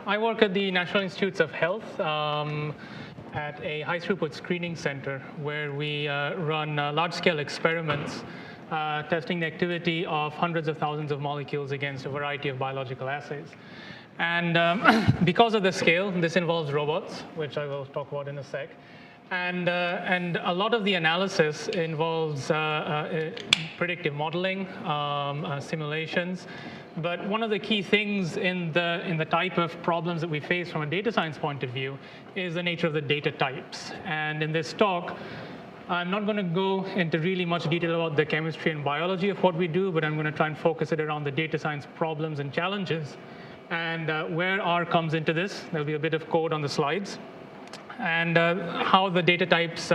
I work at the National Institutes of Health at a high throughput screening center where we run large-scale experiments testing the activity of hundreds of thousands of molecules against a variety of biological assays. And because of the scale, this involves robots, which I will talk about in a sec. And a lot of the analysis involves predictive modeling, simulations. But one of the key things in the type of problems that we face from a data science point of view is the nature of the data types. And in this talk, I'm not going to go into really much detail about the chemistry and biology of what we do, but I'm going to try and focus it around the data science problems and challenges. And where R comes into this, there'll be a bit of code on the slides. And how the data types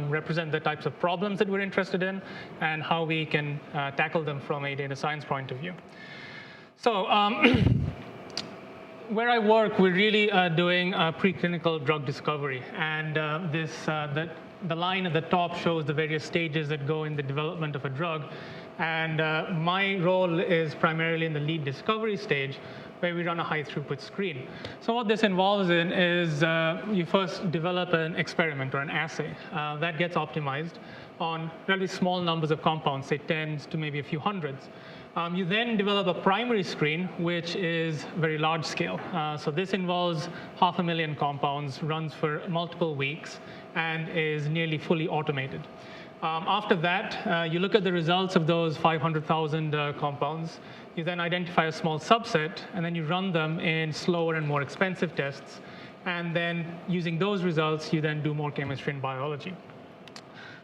represent the types of problems that we're interested in, and how we can tackle them from a data science point of view. So where I work, we're really doing preclinical drug discovery. And the line at the top shows the various stages that go in the development of a drug. And my role is primarily in the lead discovery stage, where we run a high throughput screen. So what this involves is you first develop an experiment or an assay that gets optimized on really small numbers of compounds, say tens to maybe a few hundreds. You then develop a primary screen, which is very large scale. So this involves 500,000 compounds, runs for multiple weeks, and is nearly fully automated. After that, you look at the results of those 500,000 compounds. You then identify a small subset, and then you run them in slower and more expensive tests. And then using those results, you then do more chemistry and biology.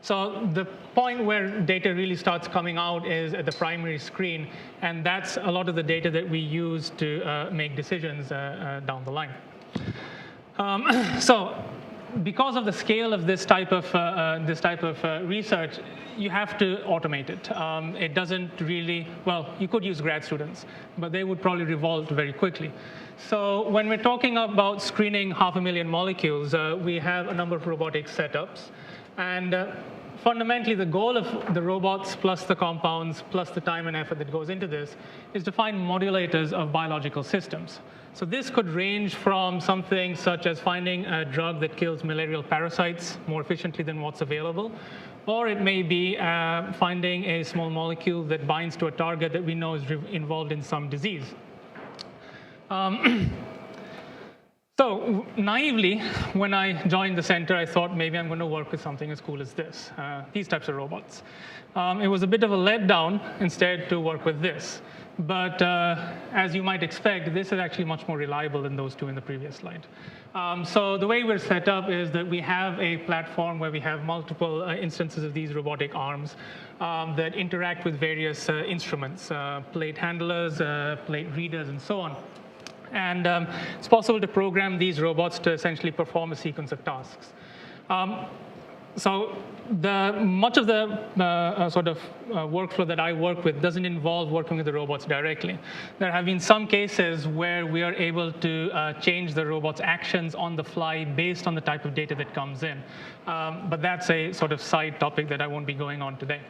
So the point where data really starts coming out is at the primary screen, and that's a lot of the data that we use to make decisions down the line. So because of the scale of this type of research, you have to automate it. It doesn't really, well, you could use grad students, but they would probably revolt very quickly. So when we're talking about screening 500,000 molecules, we have a number of robotic setups. And fundamentally, the goal of the robots plus the compounds plus the time and effort that goes into this is to find modulators of biological systems. So this could range from something such as finding a drug that kills malarial parasites more efficiently than what's available, or it may be finding a small molecule that binds to a target that we know is involved in some disease. So naively, when I joined the center, I thought maybe I'm going to work with something as cool as this, these types of robots. It was a bit of a letdown instead to work with this. But as you might expect, this is actually much more reliable than those two in the previous slide. So the way we're set up is that we have a platform where we have multiple instances of these robotic arms that interact with various instruments, plate handlers, plate readers, and so on. And it's possible to program these robots to essentially perform a sequence of tasks. So much of the workflow that I work with doesn't involve working with the robots directly. There have been some cases where we are able to change the robot's actions on the fly based on the type of data that comes in. But that's a sort of side topic that I won't be going on today.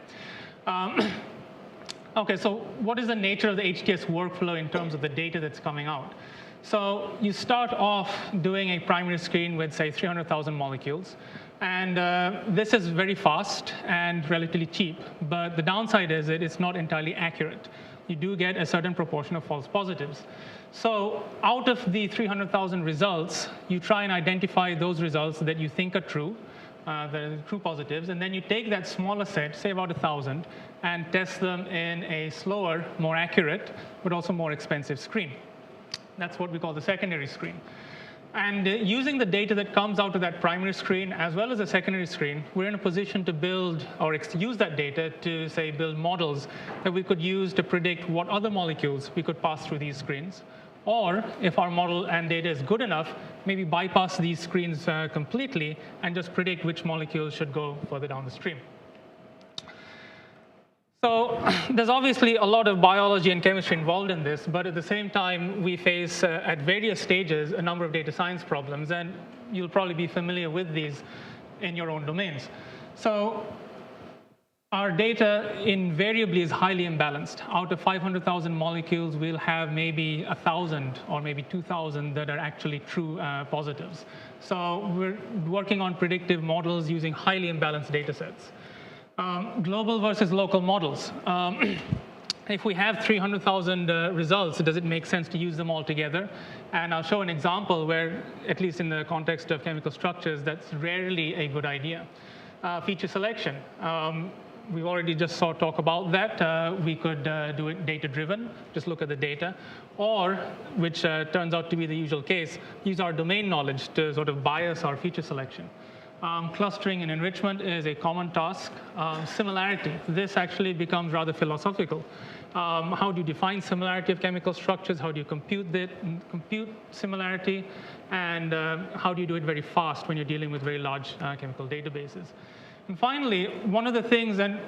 OK, so what is the nature of the HTS workflow in terms of the data that's coming out? So you start off doing a primary screen with, say, 300,000 molecules. And this is very fast and relatively cheap. But the downside is that it's not entirely accurate. You do get a certain proportion of false positives. So out of the 300,000 results, you try and identify those results that you think are true, the true positives, and then you take that smaller set, say about 1,000, and test them in a slower, more accurate, but also more expensive screen. That's what we call the secondary screen. And using the data that comes out of that primary screen as well as the secondary screen, we're in a position to build or use that data to, say, build models that we could use to predict what other molecules we could pass through these screens. Or if our model and data is good enough, maybe bypass these screens completely and just predict which molecules should go further down the stream. So there's obviously a lot of biology and chemistry involved in this, but at the same time, we face, at various stages, a number of data science problems, and you'll probably be familiar with these in your own domains. So Our data invariably is highly imbalanced. Out of 500,000 molecules, we'll have maybe 1,000 or maybe 2,000 that are actually true positives. So we're working on predictive models using highly imbalanced data sets. Global versus local models. If we have 300,000 results, does it make sense to use them all together? And I'll show an example where, at least in the context of chemical structures, that's rarely a good idea. Feature selection. We've already just talk about that. We could do it data-driven, just look at the data, or, which turns out to be the usual case, use our domain knowledge to sort of bias our feature selection. Clustering and enrichment is a common task. Similarity, this actually becomes rather philosophical. How do you define similarity of chemical structures? How do you compute similarity? And how do you do it very fast when you're dealing with very large chemical databases? And finally, one of the things, and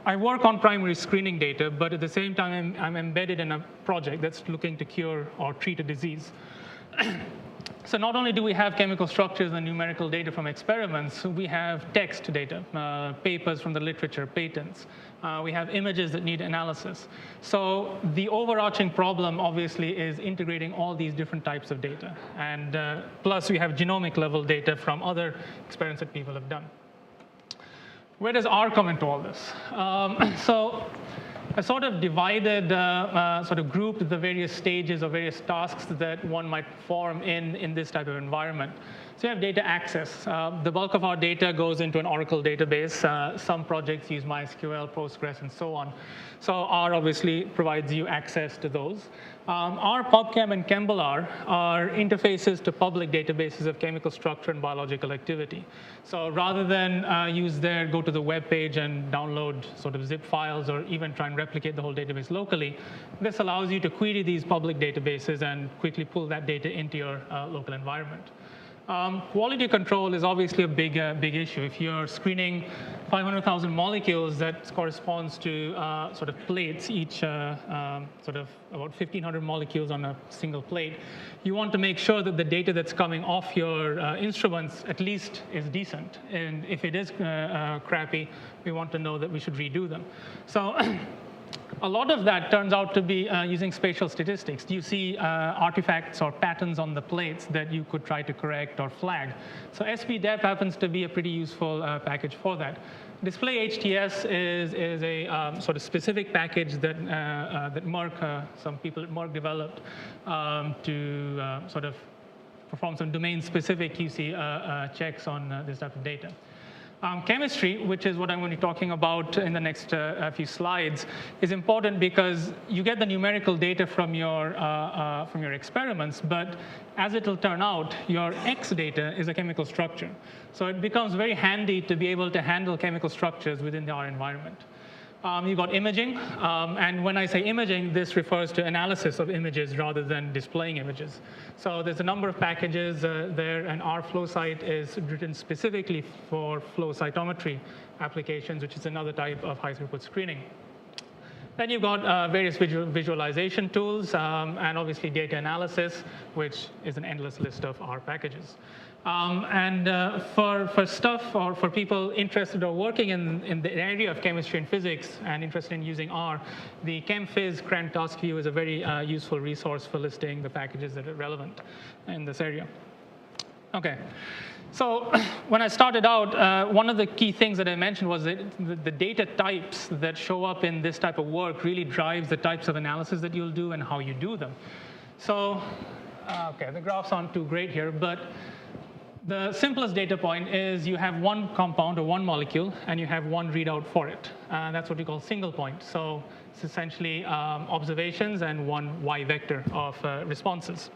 I work on primary screening data, but at the same time, I'm embedded in a project that's looking to cure or treat a disease. So not only do we have chemical structures and numerical data from experiments, we have text data, papers from the literature, patents. We have images that need analysis. So the overarching problem, obviously, is integrating all these different types of data. And plus, we have genomic level data from other experiments that people have done. Where does R come into all this? So I sort of divided, sort of grouped the various stages or various tasks that one might perform in this type of environment. So you have data access. The bulk of our data goes into an Oracle database. Some projects use MySQL, Postgres, and so on. So R obviously provides you access to those. R, PubChem, and ChemBalar are interfaces to public databases of chemical structure and biological activity. So rather than go to the web page and download sort of zip files or even try and replicate the whole database locally, this allows you to query these public databases and quickly pull that data into your local environment. Quality control is obviously a big issue. If you're screening 500,000 molecules, that corresponds to sort of plates, each sort of about 1,500 molecules on a single plate. You want to make sure that the data that's coming off your instruments at least is decent. And if it is crappy, we want to know that we should redo them. So a lot of that turns out to be using spatial statistics. Do you see artifacts or patterns on the plates that you could try to correct or flag? So SPDEP happens to be a pretty useful package for that. Display HTS is a sort of specific package that that Merck, some people at Merck developed to sort of perform some domain-specific QC checks on this type of data. Chemistry, which is what I'm going to be talking about in the next few slides, is important because you get the numerical data from your experiments, but as it'll turn out, your X data is a chemical structure. So it becomes very handy to be able to handle chemical structures within our environment. You've got imaging, and when I say imaging, this refers to analysis of images rather than displaying images. So there's a number of packages there, and our flow site is written specifically for flow cytometry applications, which is another type of high throughput screening. Then you've got various visualization tools, and obviously data analysis, which is an endless list of R packages. For stuff or for people interested or working in the area of chemistry and physics and interested in using R, the ChemPhys CRAN task view is a very useful resource for listing the packages that are relevant in this area. Okay. So when I started out, one of the key things that I mentioned was that the data types that show up in this type of work really drives the types of analysis that you'll do and how you do them. So, okay, the graphs aren't too great here, but the simplest data point is you have one compound or one molecule, and you have one readout for it. That's what we call single point. So it's essentially observations and one Y vector of responses.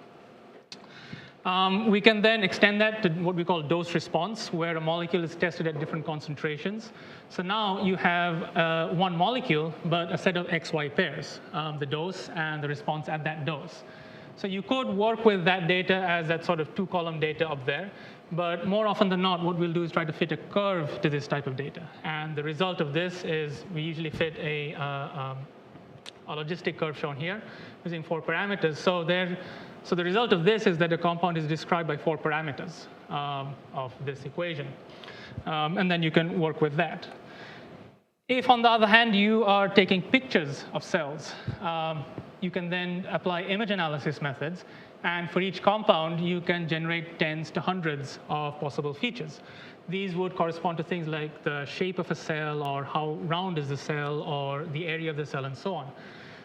We can then extend that to what we call dose response, where a molecule is tested at different concentrations. So now you have one molecule, but a set of XY pairs, the dose and the response at that dose. So you could work with that data as that sort of two-column data up there. But more often than not, what we'll do is try to fit a curve to this type of data. And the result of this is we usually fit a logistic curve shown here using 4 parameters. So the result of this is that the compound is described by 4 parameters of this equation. And then you can work with that. If, on the other hand, you are taking pictures of cells, you can then apply image analysis methods. And for each compound, you can generate tens to hundreds of possible features. These would correspond to things like the shape of a cell, or how round is the cell, or the area of the cell, and so on.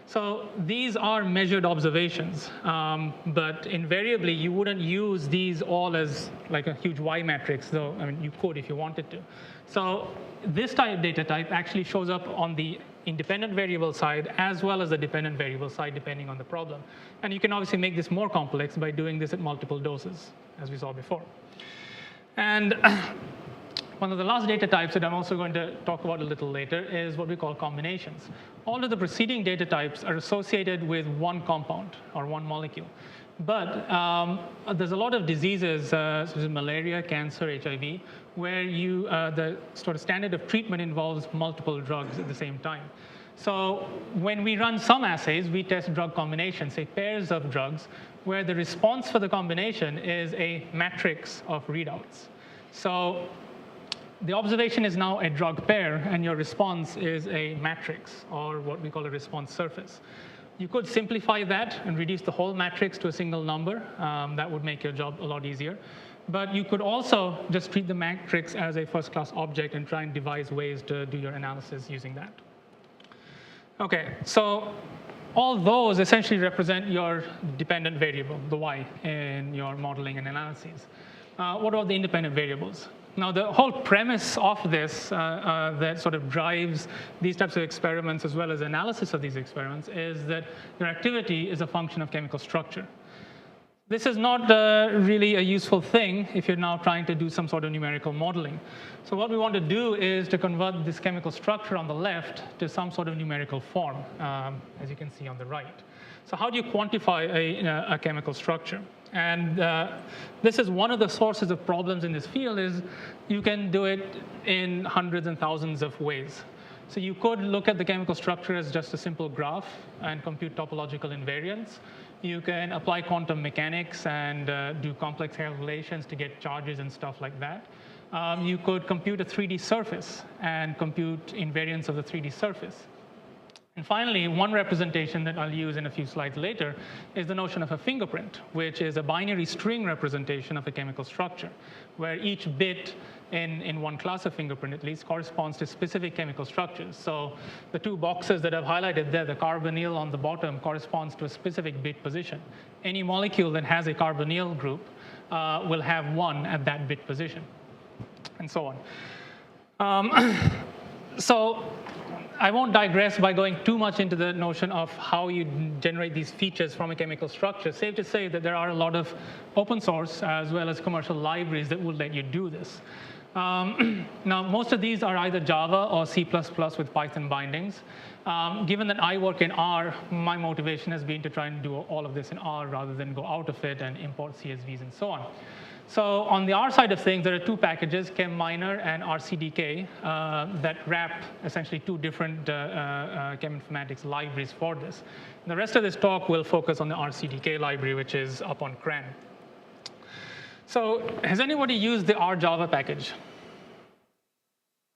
So these are measured observations, but invariably you wouldn't use these all as like a huge Y matrix, though I mean you could if you wanted to. So this data type actually shows up on the independent variable side as well as the dependent variable side, depending on the problem. And you can obviously make this more complex by doing this at multiple doses, as we saw before. And one of the last data types that I'm also going to talk about a little later is what we call combinations. All of the preceding data types are associated with one compound or one molecule. But there's a lot of diseases, such as malaria, cancer, HIV, where the sort of standard of treatment involves multiple drugs at the same time. So when we run some assays, we test drug combinations, say pairs of drugs, where the response for the combination is a matrix of readouts. So the observation is now a drug pair, and your response is a matrix, or what we call a response surface. You could simplify that and reduce the whole matrix to a single number. That would make your job a lot easier. But you could also just treat the matrix as a first-class object and try and devise ways to do your analysis using that. OK, so all those essentially represent your dependent variable, the Y, in your modeling and analyses. What about the independent variables? Now, the whole premise of this that sort of drives these types of experiments as well as analysis of these experiments is that your activity is a function of chemical structure. This is not really a useful thing if you're now trying to do some sort of numerical modeling. So what we want to do is to convert this chemical structure on the left to some sort of numerical form, as you can see on the right. So how do you quantify a chemical structure? And this is one of the sources of problems in this field is you can do it in hundreds and thousands of ways. So you could look at the chemical structure as just a simple graph and compute topological invariance. You can apply quantum mechanics and do complex calculations to get charges and stuff like that. You could compute a 3D surface and compute invariance of the 3D surface. And finally, one representation that I'll use in a few slides later is the notion of a fingerprint, which is a binary string representation of a chemical structure, where each bit in one class of fingerprint, at least, corresponds to specific chemical structures. So the two boxes that I've highlighted there, the carbonyl on the bottom corresponds to a specific bit position. Any molecule that has a carbonyl group will have one at that bit position, and so on. So I won't digress by going too much into the notion of how you generate these features from a chemical structure. Safe to say that there are a lot of open source as well as commercial libraries that will let you do this. Now, most of these are either Java or C++ with Python bindings. Given that I work in R, my motivation has been to try and do all of this in R rather than go out of it and import CSVs and so on. So on the R side of things, there are two packages, ChemMiner and RCDK, that wrap essentially two different cheminformatics libraries for this. The rest of this talk will focus on the RCDK library, which is up on CRAN. So has anybody used the RJava package?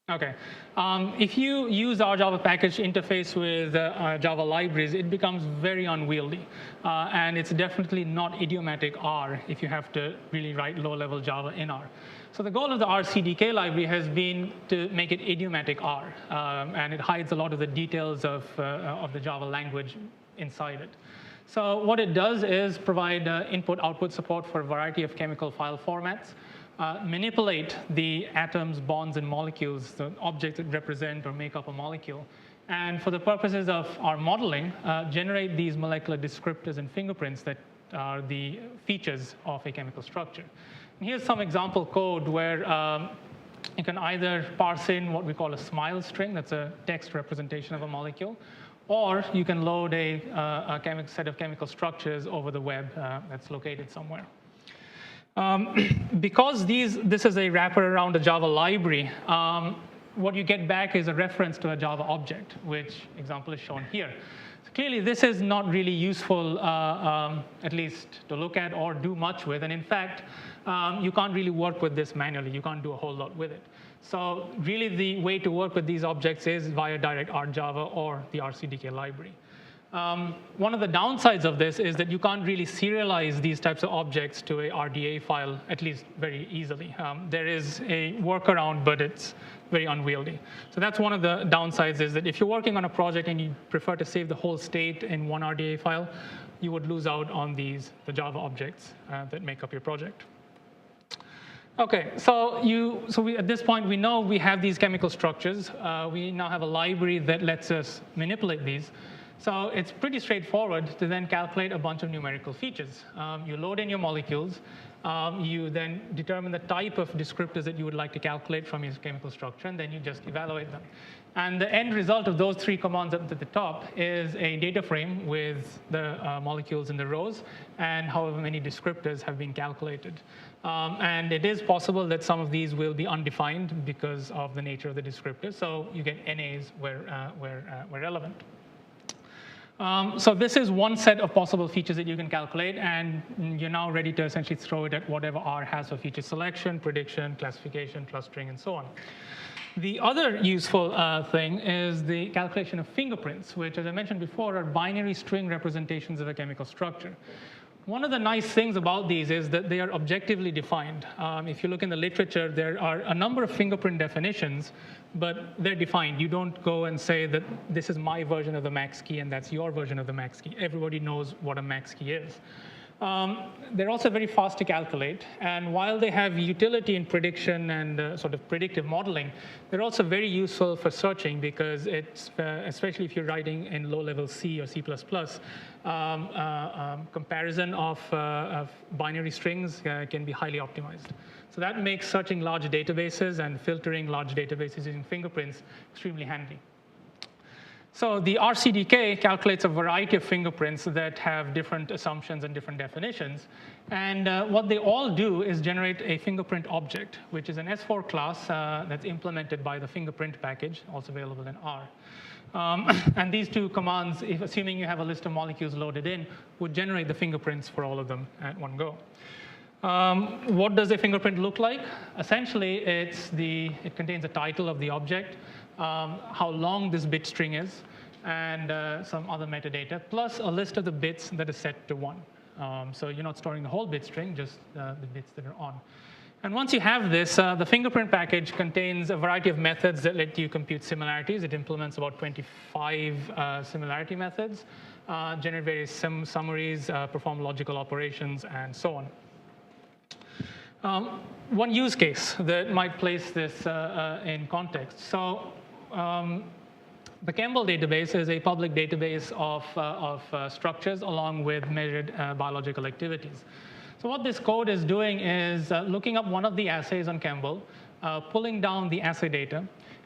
OK. If you use the RJava package interface with Java libraries, it becomes very unwieldy. And it's definitely not idiomatic R if you have to really write low-level Java in R. So the goal of the RCDK library has been to make it idiomatic R. And it hides a lot of the details of the Java language inside it. So what it does is provide input-output support for a variety of chemical file formats. Manipulate the atoms, bonds, and molecules, the objects that represent or make up a molecule. And for the purposes of our modeling, generate these molecular descriptors and fingerprints that are the features of a chemical structure. And here's some example code where you can either parse in what we call a SMILE string, that's a text representation of a molecule, or you can load a set of chemical structures over the web that's located somewhere. Because this is a wrapper around a Java library, what you get back is a reference to a Java object, which example is shown here. So clearly, this is not really useful, at least to look at or do much with. And in fact, you can't really work with this manually. You can't do a whole lot with it. So really the way to work with these objects is via direct ArcJava or the RCDK library. One of the downsides of this is that you can't really serialize these types of objects to a RDA file, at least very easily. There is a workaround, but it's very unwieldy. So that's one of the downsides, is that if you're working on a project and you prefer to save the whole state in one RDA file, you would lose out on the Java objects that make up your project. Okay, so at this point, we know we have these chemical structures. We now have a library that lets us manipulate these. So it's pretty straightforward to then calculate a bunch of numerical features. You load in your molecules. You then determine the type of descriptors that you would like to calculate from your chemical structure, and then you just evaluate them. And the end result of those three commands up at the top is a data frame with the molecules in the rows and however many descriptors have been calculated. And it is possible that some of these will be undefined because of the nature of the descriptors. So you get NAs where relevant. So this is one set of possible features that you can calculate, and you're now ready to essentially throw it at whatever R has for feature selection, prediction, classification, clustering, and so on. The other useful thing is the calculation of fingerprints, which, as I mentioned before, are binary string representations of a chemical structure. One of the nice things about these is that they are objectively defined. If you look in the literature, there are a number of fingerprint definitions, but they're defined. You don't go and say that this is my version of the max key and that's your version of the max key. Everybody knows what a max key is. They're also very fast to calculate, and while they have utility in prediction and sort of predictive modeling, they're also very useful for searching, because it's, especially if you're writing in low-level C or C++, comparison of binary strings can be highly optimized. So that makes searching large databases and filtering large databases using fingerprints extremely handy. So the RCDK calculates a variety of fingerprints that have different assumptions and different definitions. And what they all do is generate a fingerprint object, which is an S4 class that's implemented by the fingerprint package, also available in R. And these two commands, assuming you have a list of molecules loaded in, would generate the fingerprints for all of them at one go. What does a fingerprint look like? Essentially, it contains a title of the object, how long this bit string is, and some other metadata, plus a list of the bits that is set to 1. So you're not storing the whole bit string, just the bits that are on. And once you have this, the fingerprint package contains a variety of methods that let you compute similarities. It implements about 25 similarity methods, generate various summaries, perform logical operations, and so on. One use case that might place this in context. So the Campbell database is a public database of structures along with measured biological activities. So what this code is doing is looking up one of the assays on Campbell, pulling down the assay data,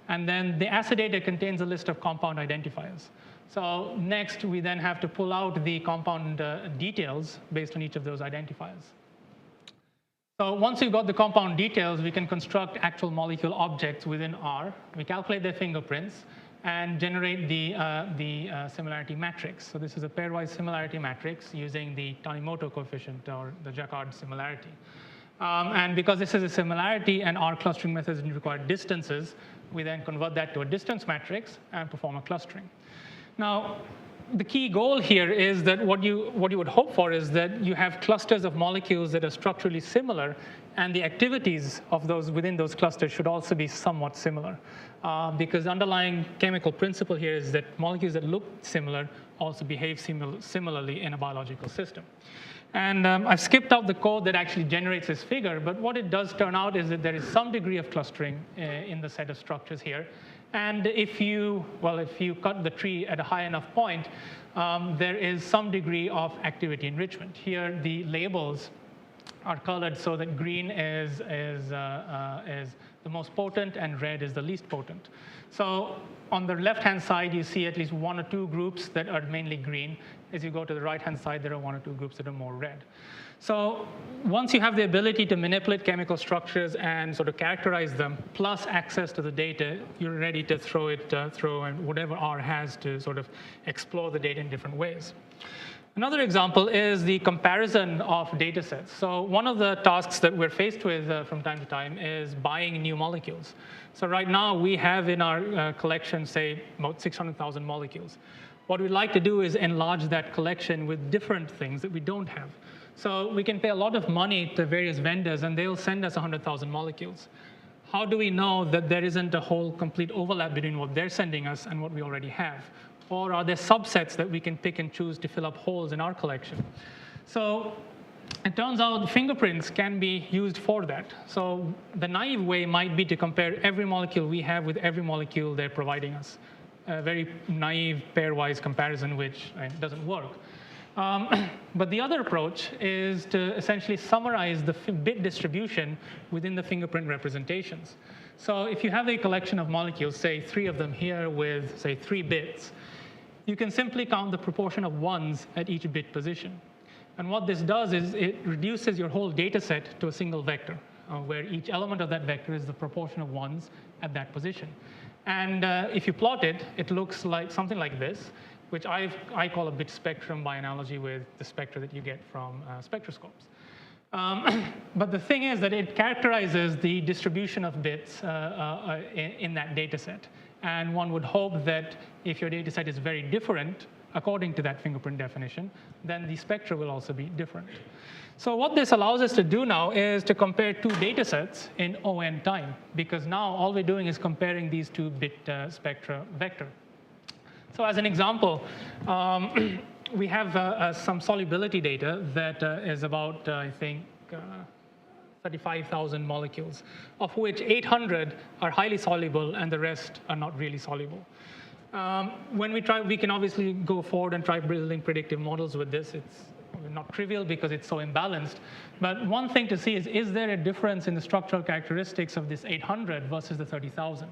and then the assay data contains a list of compound identifiers. So next, we then have to pull out the compound details based on each of those identifiers. So once we've got the compound details, we can construct actual molecule objects within R. We calculate their fingerprints and generate the similarity matrix. So this is a pairwise similarity matrix using the Tanimoto coefficient, or the Jacquard similarity. And because this is a similarity and our clustering methods require distances, we then convert that to a distance matrix and perform a clustering. Now, the key goal here is that what you would hope for is that you have clusters of molecules that are structurally similar, and the activities of those within those clusters should also be somewhat similar. Because the underlying chemical principle here is that molecules that look similar also behave similarly in a biological system. And I've skipped out the code that actually generates this figure, but what it does turn out is that there is some degree of clustering in the set of structures here. And if you cut the tree at a high enough point, there is some degree of activity enrichment. Here, the labels are colored so that green is the most potent and red is the least potent. So on the left-hand side, you see at least 1 or 2 groups that are mainly green. As you go to the right-hand side, there are 1 or 2 groups that are more red. So once you have the ability to manipulate chemical structures and sort of characterize them, plus access to the data, you're ready to throw and whatever R has to sort of explore the data in different ways. Another example is the comparison of data sets. So one of the tasks that we're faced with from time to time is buying new molecules. So right now we have in our collection, say, about 600,000 molecules. What we'd like to do is enlarge that collection with different things that we don't have. So we can pay a lot of money to various vendors, and they'll send us 100,000 molecules. How do we know that there isn't a whole complete overlap between what they're sending us and what we already have? Or are there subsets that we can pick and choose to fill up holes in our collection? So it turns out fingerprints can be used for that. So the naive way might be to compare every molecule we have with every molecule they're providing us. A very naive pairwise comparison, which doesn't work. But the other approach is to essentially summarize the bit distribution within the fingerprint representations. So if you have a collection of molecules, say 3 of them here with, say, 3 bits, you can simply count the proportion of ones at each bit position. And what this does is it reduces your whole data set to a single vector, where each element of that vector is the proportion of ones at that position. And if you plot it, it looks like something like this, which I call a bit spectrum by analogy with the spectra that you get from spectroscopes. But the thing is that it characterizes the distribution of bits in that data set. And one would hope that if your data set is very different, according to that fingerprint definition, then the spectra will also be different. So what this allows us to do now is to compare 2 data sets in ON time, because now all we're doing is comparing these 2 bit spectra vector. So as an example, we have some solubility data that is about, I think, 35,000 molecules, of which 800 are highly soluble and the rest are not really soluble. When we try, we can obviously go forward and try building predictive models with this. It's not trivial because it's so imbalanced. But one thing to see is there a difference in the structural characteristics of this 800 versus the 30,000?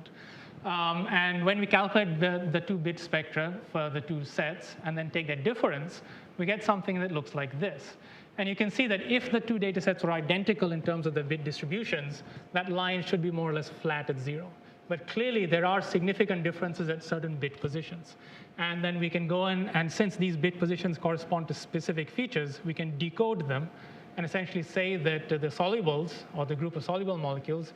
And when we calculate the 2-bit spectra for the 2 sets and then take that difference, we get something that looks like this. And you can see that if the 2 data sets are identical in terms of the bit distributions, that line should be more or less flat at 0. But clearly, there are significant differences at certain bit positions. And then we can go in, and since these bit positions correspond to specific features, we can decode them and essentially say that the solubles, or the group of soluble molecules,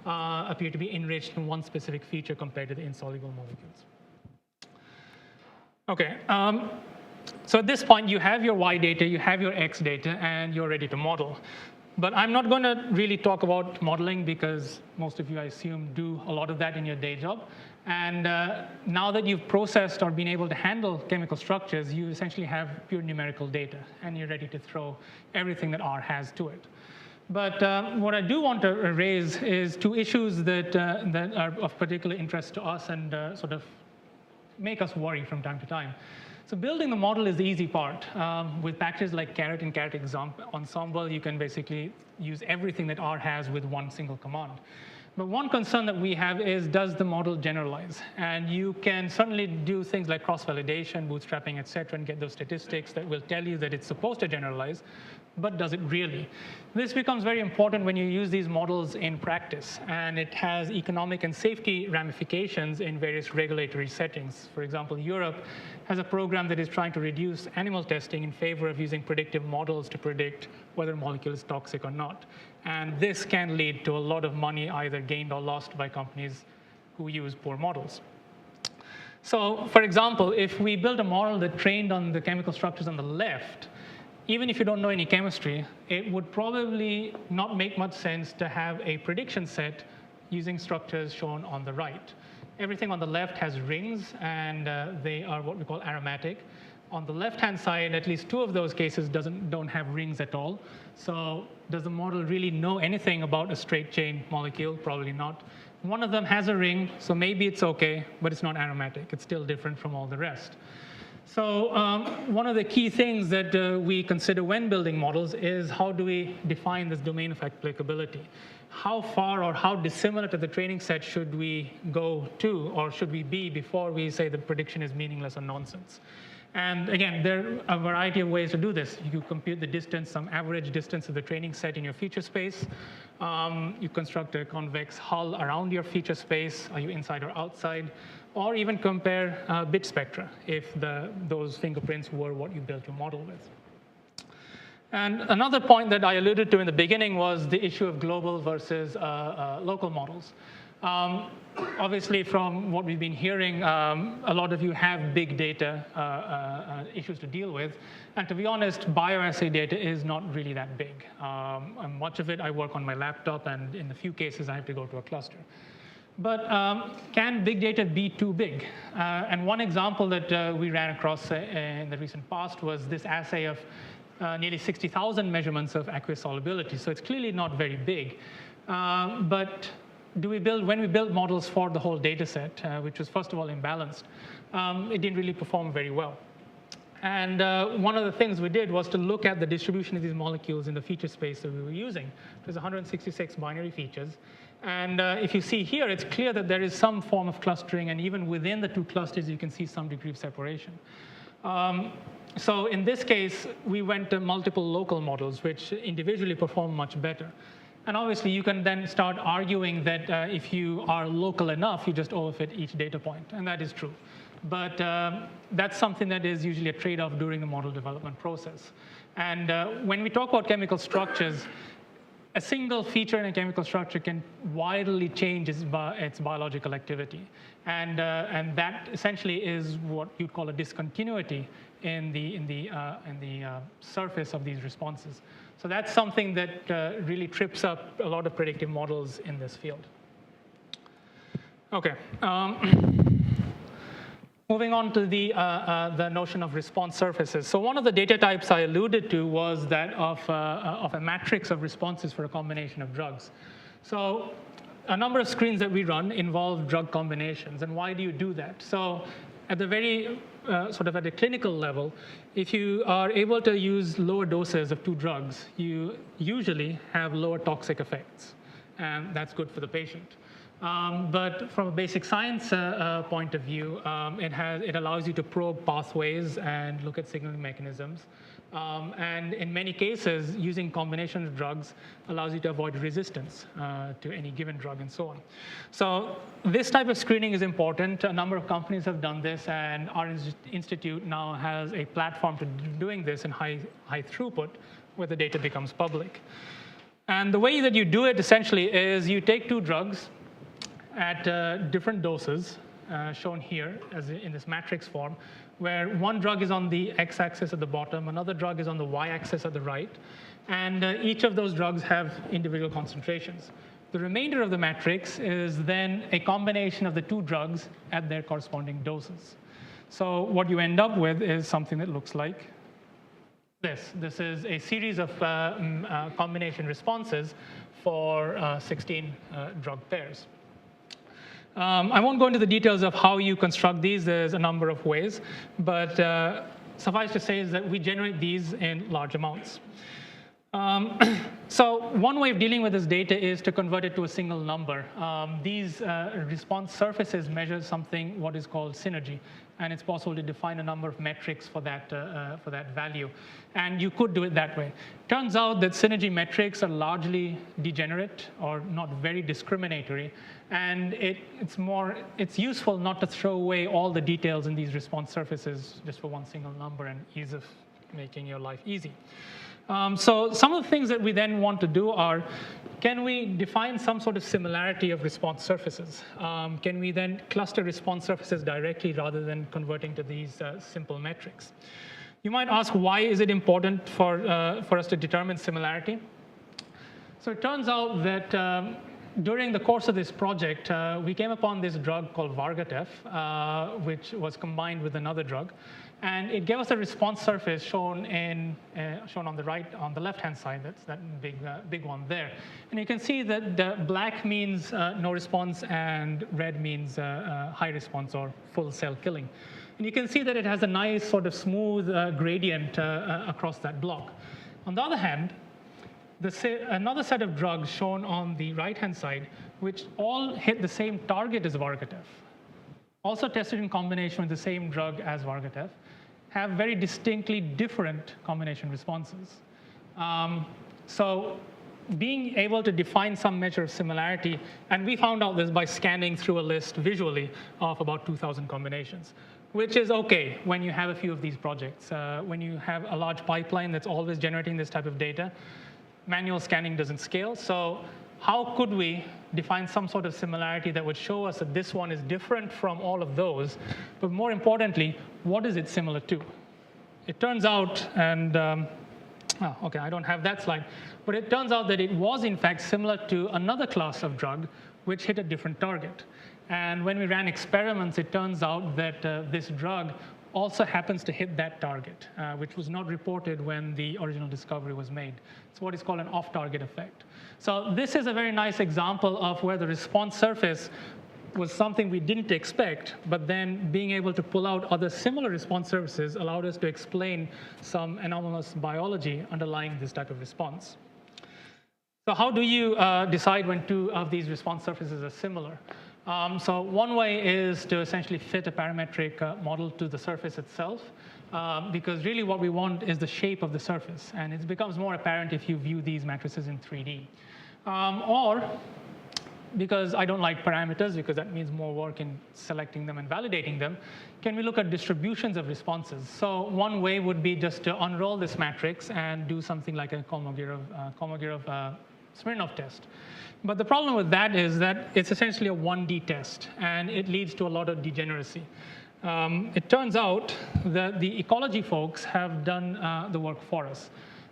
appear to be enriched in one specific feature compared to the insoluble molecules. OK. So at this point, you have your Y data, you have your X data, and you're ready to model. But I'm not going to really talk about modeling because most of you, I assume, do a lot of that in your day job. And now that you've processed or been able to handle chemical structures, you essentially have pure numerical data, and you're ready to throw everything that R has to it. But what I do want to raise is 2 issues that are of particular interest to us and sort of make us worry from time to time. So building the model is the easy part. With packages like Caret and Caret Ensemble, you can basically use everything that R has with one single command. But one concern that we have is, does the model generalize? And you can certainly do things like cross-validation, bootstrapping, et cetera, and get those statistics that will tell you that it's supposed to generalize. But does it really? This becomes very important when you use these models in practice, and it has economic and safety ramifications in various regulatory settings. For example, Europe has a program that is trying to reduce animal testing in favor of using predictive models to predict whether a molecule is toxic or not. And this can lead to a lot of money either gained or lost by companies who use poor models. So for example, if we build a model that trained on the chemical structures on the left, even if you don't know any chemistry, it would probably not make much sense to have a prediction set using structures shown on the right. Everything on the left has rings, and they are what we call aromatic. On the left-hand side, at least 2 of those cases don't have rings at all. So does the model really know anything about a straight chain molecule? Probably not. One of them has a ring, so maybe it's OK, but it's not aromatic. It's still different from all the rest. So one of the key things that we consider when building models is, how do we define this domain of applicability? How far or how dissimilar to the training set should we go to, or should we be, before we say the prediction is meaningless or nonsense? And again, there are a variety of ways to do this. You compute the distance, some average distance of the training set in your feature space. You construct a convex hull around your feature space. Are you inside or outside? or even compare bit spectra if those fingerprints were what you built your model with. And another point that I alluded to in the beginning was the issue of global versus local models. Obviously, from what we've been hearing, a lot of you have big data issues to deal with. And to be honest, bioassay data is not really that big. Much of it I work on my laptop, and in a few cases, I have to go to a cluster. But can big data be too big? And one example that we ran across in the recent past was this assay of nearly 60,000 measurements of aqueous solubility. So it's clearly not very big. But when we built models for the whole data set, which was first of all imbalanced, it didn't really perform very well. And one of the things we did was to look at the distribution of these molecules in the feature space that we were using. There's 166 binary features. And if you see here, it's clear that there is some form of clustering, and even within the two clusters, you can see some degree of separation. So in this case, we went to multiple local models, which individually perform much better. And obviously, you can then start arguing that if you are local enough, you just overfit each data point, and that is true. But that's something that is usually a trade-off during the model development process. And when we talk about chemical structures, a single feature in a chemical structure can wildly change its biological activity. And that essentially is what you'd call a discontinuity in the surface of these responses. So that's something that really trips up a lot of predictive models in this field. OK. Moving on to the notion of response surfaces. So one of the data types I alluded to was that of a matrix of responses for a combination of drugs. So a number of screens that we run involve drug combinations. And why do you do that? So at the very sort of at a clinical level, if you are able to use lower doses of two drugs, you usually have lower toxic effects. And that's good for the patient. But from a basic science point of view, it allows you to probe pathways and look at signaling mechanisms. And in many cases, using combination of drugs allows you to avoid resistance to any given drug and so on. So this type of screening is important. A number of companies have done this, and our institute now has a platform to doing this in high throughput, where the data becomes public. And the way that you do it, essentially, is you take two drugs at different doses, shown here as in this matrix form, where one drug is on the x-axis at the bottom, another drug is on the y-axis at the right, and each of those drugs have individual concentrations. The remainder of the matrix is then a combination of the two drugs at their corresponding doses. So what you end up with is something that looks like this. This is a series of combination responses for 16 drug pairs. I won't go into the details of how you construct these. There's a number of ways. But suffice to say is that we generate these in large amounts. So one way of dealing with this data is to convert it to a single number. These response surfaces measure something what is called synergy. And it's possible to define a number of metrics for that value. And you could do it that way. Turns out that synergy metrics are largely degenerate or not very discriminatory. And it's useful not to throw away all the details in these response surfaces just for one single number and ease of making your life easy. So some of the things that we then want to do are, can we define some sort of similarity of response surfaces? Can we then cluster response surfaces directly rather than converting to these simple metrics? You might ask, why is it important for us to determine similarity? So it turns out that during the course of this project, we came upon this drug called Vargatef, which was combined with another drug. And it gave us a response surface shown on the left-hand side. That's that big one there. And you can see that the black means no response, and red means high response or full cell killing. And you can see that it has a nice sort of smooth gradient across that block. On the other hand, another set of drugs shown on the right-hand side, which all hit the same target as Vargatef, also tested in combination with the same drug as Vargatef, have very distinctly different combination responses. So being able to define some measure of similarity, and we found out this by scanning through a list visually of about 2,000 combinations, which is okay when you have a few of these projects. When you have a large pipeline that's always generating this type of data, manual scanning doesn't scale. So how could we define some sort of similarity that would show us that this one is different from all of those, but more importantly, what is it similar to? It turns out, and okay, I don't have that slide, but it turns out that it was in fact similar to another class of drug which hit a different target. And when we ran experiments, it turns out that this drug also happens to hit that target, which was not reported when the original discovery was made. It's what is called an off-target effect. So this is a very nice example of where the response surface was something we didn't expect, but then being able to pull out other similar response surfaces allowed us to explain some anomalous biology underlying this type of response. So how do you decide when two of these response surfaces are similar? So one way is to essentially fit a parametric model to the surface itself, because really what we want is the shape of the surface, and it becomes more apparent if you view these matrices in 3D. Or, because I don't like parameters, because that means more work in selecting them and validating them, can we look at distributions of responses? So one way would be just to unroll this matrix and do something like a Kolmogorov-Smirnov test. But the problem with that is that it's essentially a 1D test, and it leads to a lot of degeneracy. It turns out that the ecology folks have done the work for us.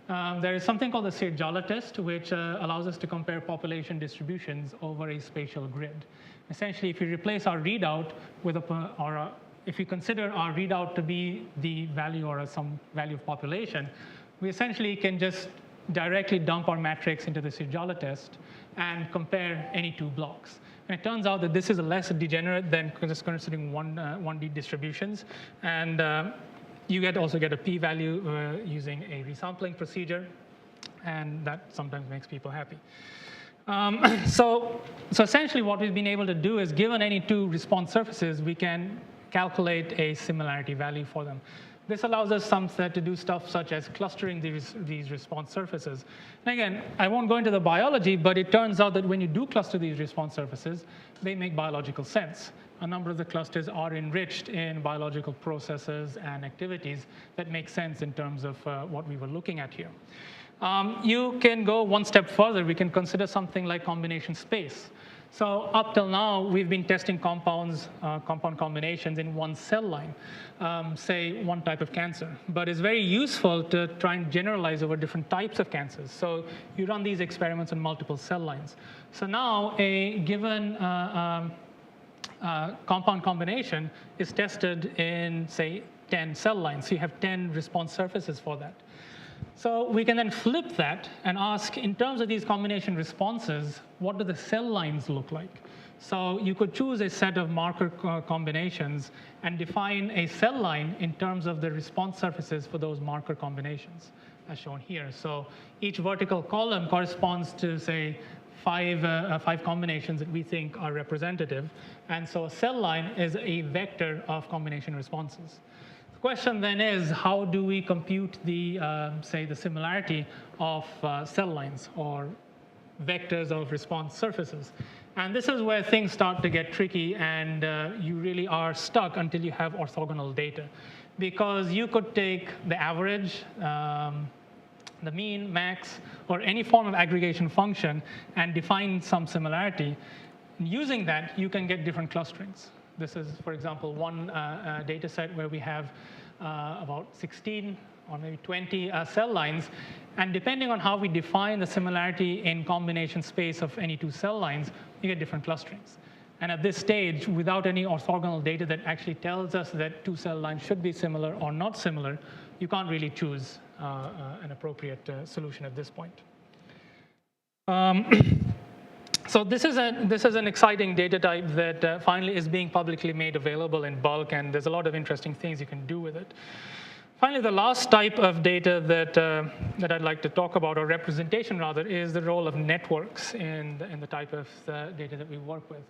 There is something called the Sirjala test, which allows us to compare population distributions over a spatial grid. Essentially, if you replace our readout with if you consider our readout to be the value or some value of population, we essentially can just directly dump our matrix into the Sirjala test and compare any two blocks. And it turns out that this is less degenerate than just considering 1D distributions. And you also get a p-value using a resampling procedure, and that sometimes makes people happy. So essentially what we've been able to do is, given any two response surfaces, we can calculate a similarity value for them. This allows us to do stuff such as clustering these response surfaces. And again, I won't go into the biology, but it turns out that when you do cluster these response surfaces, they make biological sense. A number of the clusters are enriched in biological processes and activities that make sense in terms of what we were looking at here. You can go one step further. We can consider something like combination space. So up till now, we've been testing compound combinations in one cell line, say one type of cancer. But it's very useful to try and generalize over different types of cancers. So you run these experiments on multiple cell lines. So now a given compound combination is tested in, say, 10 cell lines. So you have 10 response surfaces for that. So we can then flip that and ask, in terms of these combination responses, what do the cell lines look like? So you could choose a set of marker combinations and define a cell line in terms of the response surfaces for those marker combinations, as shown here. So each vertical column corresponds to, say, five combinations that we think are representative. And so a cell line is a vector of combination responses. The question then is, how do we compute the, say, the similarity of cell lines or vectors of response surfaces? And this is where things start to get tricky, and you really are stuck until you have orthogonal data. Because you could take the average, the mean, max, or any form of aggregation function and define some similarity. Using that, you can get different clusterings. This is, for example, one data set where we have about 16 or maybe 20 cell lines. And depending on how we define the similarity in combination space of any two cell lines, you get different clusterings. And at this stage, without any orthogonal data that actually tells us that two cell lines should be similar or not similar, you can't really choose an appropriate solution at this point. So this is an exciting data type that finally is being publicly made available in bulk, and there's a lot of interesting things you can do with it. Finally, the last type of data that I'd like to talk about, or representation rather, is the role of networks in the type of data that we work with.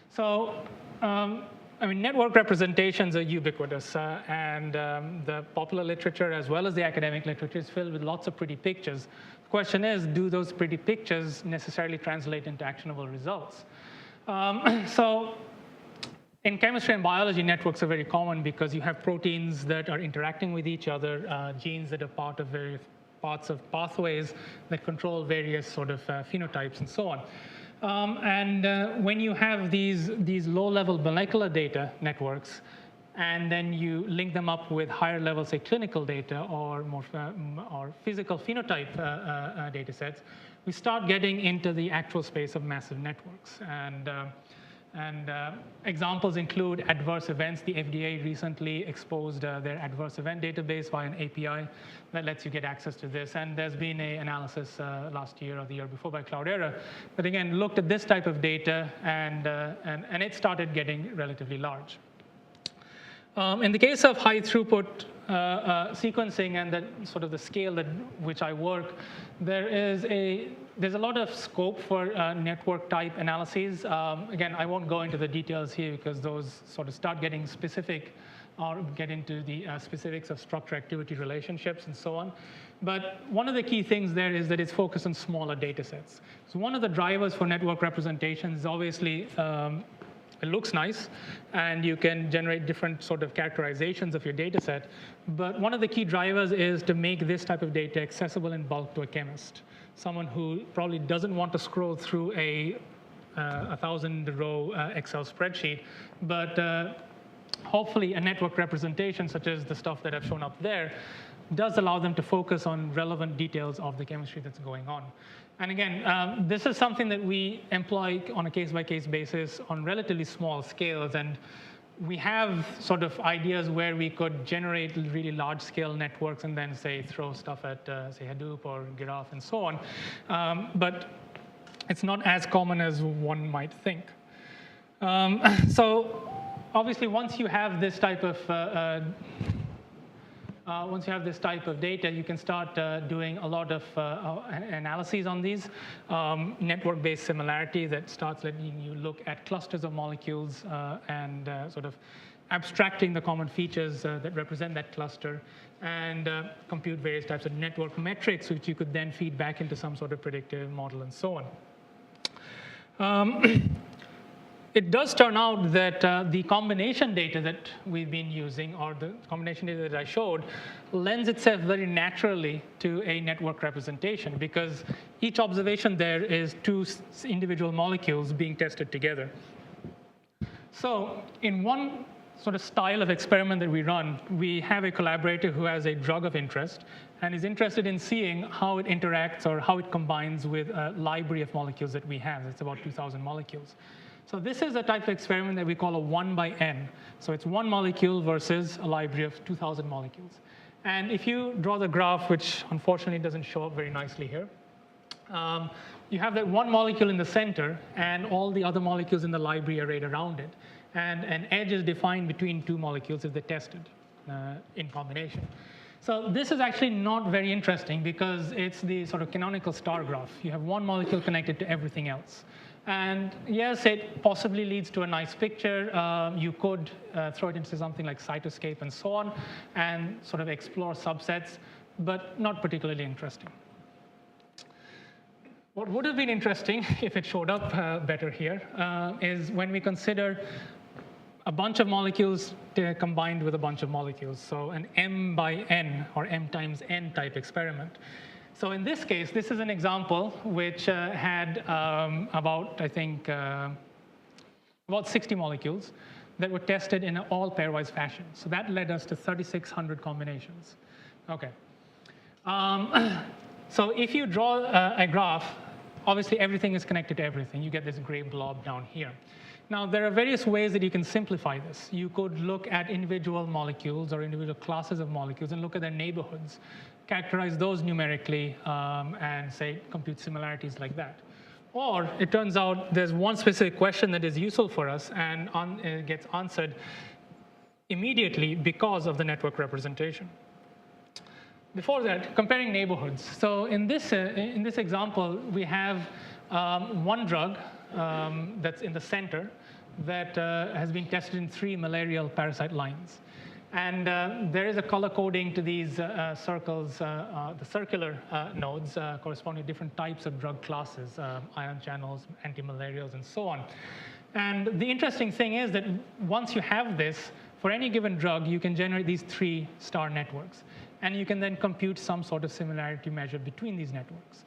So, I mean, network representations are ubiquitous, and the popular literature as well as the academic literature is filled with lots of pretty pictures. question is, do those pretty pictures necessarily translate into actionable results? So in chemistry and biology, networks are very common because you have proteins that are interacting with each other, genes that are part of various parts of pathways that control various sort of phenotypes and so on. When you have these low-level molecular data networks, and then you link them up with higher level, say, clinical data or more or physical phenotype data sets, we start getting into the actual space of massive networks. And examples include adverse events. The FDA recently exposed their adverse event database via an API that lets you get access to this. And there's been an analysis last year or the year before by Cloudera that, again, looked at this type of data, and it started getting relatively large. In the case of high throughput sequencing and the scale at which I work, there's a lot of scope for network type analyses. Again, I won't go into the details here because those sort of start getting specific or get into the specifics of structure-activity relationships and so on. But one of the key things there is that it's focused on smaller data sets. So one of the drivers for network representation is obviously it looks nice, and you can generate different sort of characterizations of your data set. But one of the key drivers is to make this type of data accessible in bulk to a chemist, someone who probably doesn't want to scroll through a 1,000-row Excel spreadsheet, but hopefully a network representation, such as the stuff that I've shown up there, does allow them to focus on relevant details of the chemistry that's going on. And again, this is something that we employ on a case-by-case basis on relatively small scales. And we have sort of ideas where we could generate really large-scale networks and then, say, throw stuff at, say, Hadoop or Giraffe and so on. But it's not as common as one might think. So obviously, once you have this type of data, you can start doing a lot of analyses on these. Network-based similarity that starts letting you look at clusters of molecules and sort of abstracting the common features that represent that cluster, and compute various types of network metrics, which you could then feed back into some sort of predictive model and so on. It does turn out that the combination data that we've been using, or the combination data that I showed, lends itself very naturally to a network representation, because each observation there is two individual molecules being tested together. So in one sort of style of experiment that we run, we have a collaborator who has a drug of interest and is interested in seeing how it interacts or how it combines with a library of molecules that we have. It's about 2,000 molecules. So this is a type of experiment that we call a 1 by n. So it's one molecule versus a library of 2,000 molecules. And if you draw the graph, which unfortunately doesn't show up very nicely here, you have that one molecule in the center, and all the other molecules in the library arrayed around it. And an edge is defined between two molecules if they're tested in combination. So this is actually not very interesting because it's the sort of canonical star graph. You have one molecule connected to everything else. And yes, it possibly leads to a nice picture. You could throw it into something like Cytoscape and so on and sort of explore subsets, but not particularly interesting. What would have been interesting if it showed up better here is when we consider a bunch of molecules combined with a bunch of molecules. So an M by N or M times N type experiment. So in this case, this is an example which had about 60 molecules that were tested in an all pairwise fashion. So that led us to 3,600 combinations. Okay. So if you draw a graph, obviously everything is connected to everything. You get this gray blob down here. Now, there are various ways that you can simplify this. You could look at individual molecules or individual classes of molecules and look at their neighborhoods, characterize those numerically, and say compute similarities like that. Or it turns out there's one specific question that is useful for us, and it gets answered immediately because of the network representation. Before that, comparing neighborhoods. So in this example, we have one drug that's in the center that has been tested in 3 malarial parasite lines. And there is a color coding to these circles, the circular nodes corresponding to different types of drug classes, ion channels, antimalarials, and so on. And the interesting thing is that once you have this, for any given drug, you can generate these 3 star networks. And you can then compute some sort of similarity measure between these networks.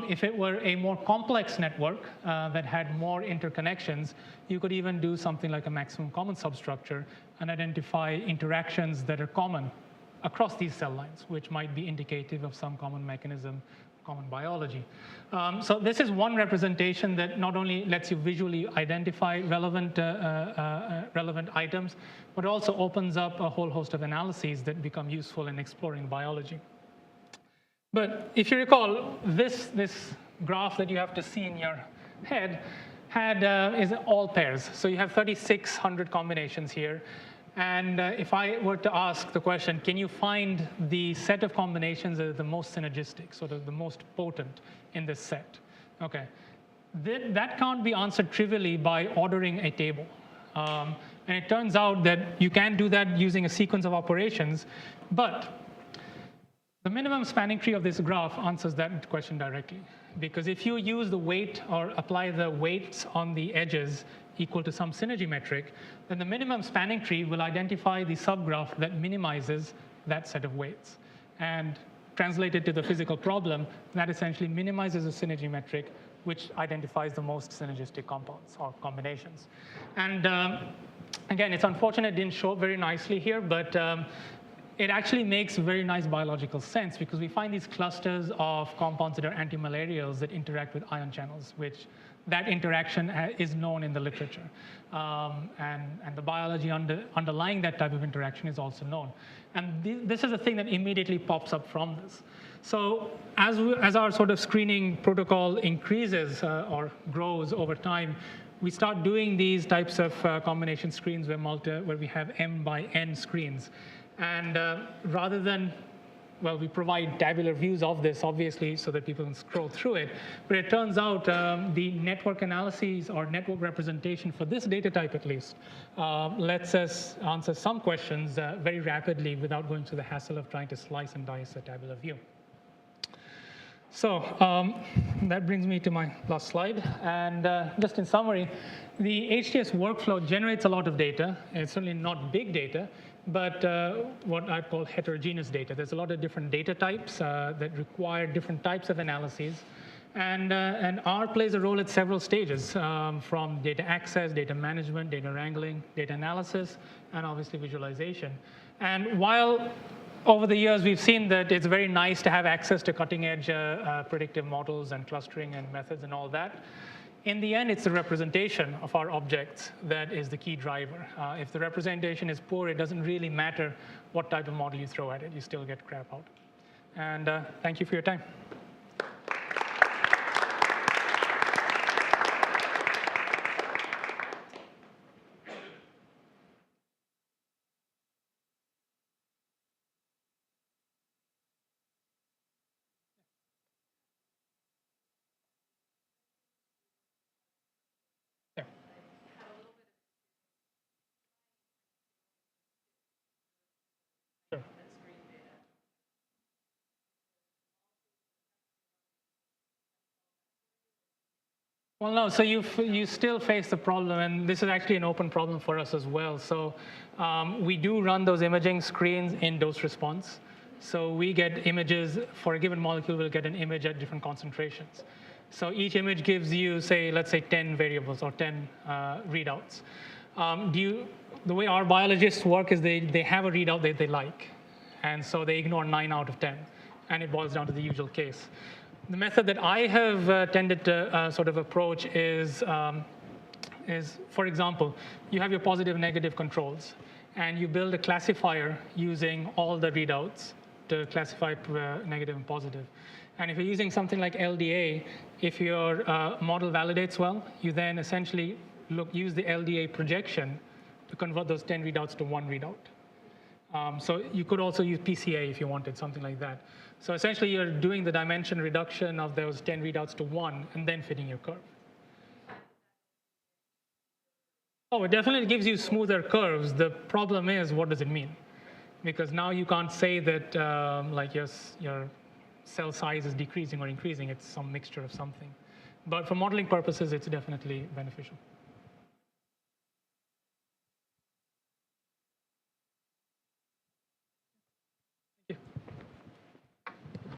If it were a more complex network that had more interconnections, you could even do something like a maximum common substructure and identify interactions that are common across these cell lines, which might be indicative of some common mechanism, common biology. So this is one representation that not only lets you visually identify relevant items, but also opens up a whole host of analyses that become useful in exploring biology. But if you recall, this graph that you have to see in your head is all pairs. So you have 3,600 combinations here. And if I were to ask the question, can you find the set of combinations that are the most synergistic, sort of the most potent in this set? Okay, that can't be answered trivially by ordering a table. And it turns out that you can do that using a sequence of operations, but the minimum spanning tree of this graph answers that question directly. Because if you use the weight or apply the weights on the edges equal to some synergy metric, then the minimum spanning tree will identify the subgraph that minimizes that set of weights. And translated to the physical problem, that essentially minimizes the synergy metric, which identifies the most synergistic compounds or combinations. And again, it's unfortunate it didn't show up very nicely here, but it actually makes very nice biological sense because we find these clusters of compounds that are antimalarials that interact with ion channels, which that interaction is known in the literature. And the biology underlying that type of interaction is also known. And this is a thing that immediately pops up from this. So as our sort of screening protocol increases or grows over time, we start doing these types of combination screens where we have m by n screens. And rather than, well, we provide tabular views of this, obviously, so that people can scroll through it. But it turns out the network analyses or network representation for this data type, at least, lets us answer some questions very rapidly without going through the hassle of trying to slice and dice a tabular view. So that brings me to my last slide. And just in summary, the HTS workflow generates a lot of data. It's certainly not big data, but what I'd call heterogeneous data. There's a lot of different data types that require different types of analyses. And R plays a role at several stages, from data access, data management, data wrangling, data analysis, and obviously visualization. And while over the years, we've seen that it's very nice to have access to cutting-edge predictive models and clustering and methods and all that. In the end, it's the representation of our objects that is the key driver. If the representation is poor, it doesn't really matter what type of model you throw at it. You still get crap out. And thank you for your time. Well, no, so you still face the problem, and this is actually an open problem for us as well. So we do run those imaging screens in dose response. So we get images for a given molecule, we'll get an image at different concentrations. So each image gives you, say, let's say 10 variables or 10 readouts. The way our biologists work is they have a readout that they like. And so they ignore 9 out of 10. And it boils down to the usual case. The method that I have tended to sort of approach is, for example, you have your positive and negative controls, and you build a classifier using all the readouts to classify negative and positive. And if you're using something like LDA, if your model validates well, you then essentially use the LDA projection to convert those 10 readouts to 1 readout. So you could also use PCA if you wanted, something like that. So essentially, you're doing the dimension reduction of those 10 readouts to 1 and then fitting your curve. Oh, it definitely gives you smoother curves. The problem is, what does it mean? Because now you can't say that like your cell size is decreasing or increasing. It's some mixture of something. But for modeling purposes, it's definitely beneficial.